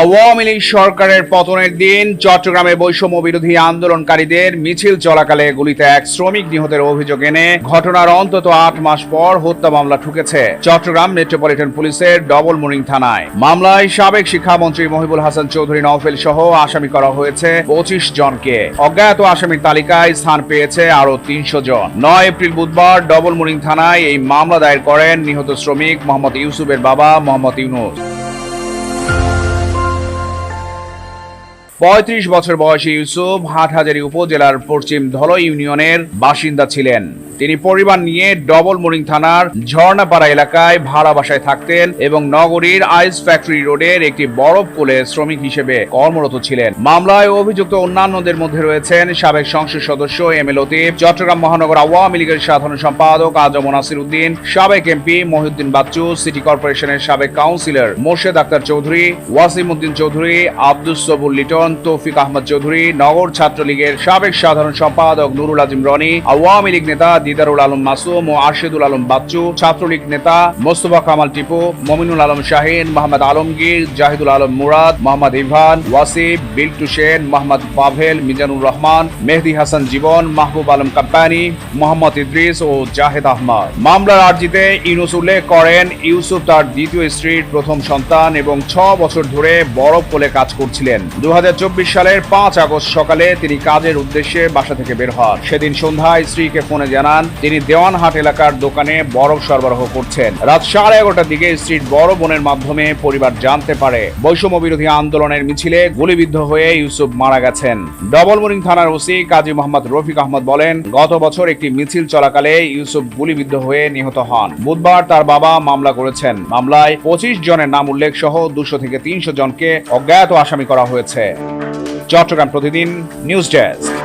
আওয়ামী লীগ সরকারের পতনের দিন চট্টগ্রামে বৈষম্য বিরোধী আন্দোলনকারীদের মিছিল চলাকালে গুলিতে এক শ্রমিক নিহতের অভিযোগ এনে ঘটনার অন্তত ৮ মাস পর হত্যা মামলা ঠুকেছে চট্টগ্রাম মেট্রোপলিটন পুলিশের ডবল মুরিং থানায়। মামলায় সাবেক শিক্ষামন্ত্রী মহিবুল হাসান চৌধুরী নওফেল সহ আসামি করা হয়েছে ২৫ জনকে। অজ্ঞাত আসামির তালিকায় স্থান পেয়েছে আরো ৩০০ জন। ৯ এপ্রিল বুধবার ডবল মুরিং থানায় এই মামলা দায়ের করেন নিহত শ্রমিক মোহাম্মদ ইউসুফের বাবা মোহাম্মদ ইউনুস। ৩৫ বছর বয়সী ইউসুফ হাটহাজারী উপজেলার পশ্চিম ধলই ইউনিয়নের বাসিন্দা ছিলেন। তিনি পরিবার নিয়ে ডবল মুরিং থানার ঝর্ণাপাড়া এলাকায় ভাড়া বাসায় থাকতেন এবং নগরীর আইস ফ্যাক্টরি রোডের একটি বরফ কোলে শ্রমিক হিসেবে কর্মরত ছিলেন। মামলায় অভিযুক্ত অন্যান্যদের মধ্যে রয়েছেন সাবেক সংসদ সদস্য এম এ লতিফ, চট্টগ্রাম মহানগর আওয়ামী লীগের সাধারণ সম্পাদক আজম নাসির উদ্দিন, সাবেক এমপি মহিউদ্দিন বাচ্চু, সিটি কর্পোরেশনের সাবেক কাউন্সিলর মোর্শেদ আক্তার চৌধুরী, ওয়াসিম উদ্দিন চৌধুরী, আব্দুস সবুর লিটন, তৌফিক আহমদ চৌধুরী, নগর ছাত্রলীগের সাবেক সাধারণ সম্পাদক নুরুল আজিম রনি, আওয়ামী লীগ নেতা দিদারুল আলম মাসুম ও আরশেদুল আলম বাচ্চু, ছাত্রলীগ নেতা মোস্তফা কামাল টিপু, মমিনুল আলম শাহিন, মোহাম্মদ আলমগীর, জাহিদুল আলম মুরাদ, মোহাম্মদ ইভান, ওয়াসিফ, বিল্টু সেন, মোহাম্মদ পাভেল, মিজানুর রহমান, মেহেদি হাসান জীবন, মাহবুব আলম কাপ্তানি, মোহাম্মদ ইদ্রিস ও জাহেদ আহমদ। মামলার আর্জিতে ইউনুস উল্লেখ করেন ইউসুফ তার দ্বিতীয় স্ত্রীর প্রথম সন্তান এবং ৬ বছর ধরে বরফ কোলে কাজ করছিলেন। ২০২৪ সালের ৫ আগস্ট সকালে তিনি কাজের উদ্দেশ্যে বাসা থেকে বের হন। সেদিন সন্ধ্যায় স্ত্রীকে ফোনে জানান তিনি দেওয়ানহাট এলাকার দোকানে বরফ সরবরাহ করছেন। রাত 11:30টার দিকে স্ত্রীর বড় বোনের মাধ্যমে পরিবার জানতে পারে বৈষম্য বিরোধী আন্দোলনের মিছিলে গুলিবিদ্ধ হয়ে ইউসুফ মারা গেছেন। ডবল মুরিং থানার ওসি কাজী মোহাম্মদ রফিক আহমদ বলেন, গত বছর একটি মিছিল চলাকালে ইউসুফ গুলিবিদ্ধ হয়ে নিহত হন। বুধবার তার বাবা মামলা করেছেন। মামলায় ২৫ জনের নাম উল্লেখ সহ ২০০ থেকে ৩০০ জনকে অজ্ঞাত আসামি করা হয়েছে। চট্টগ্রাম প্রতিদিন নিউজ ডেস্ক।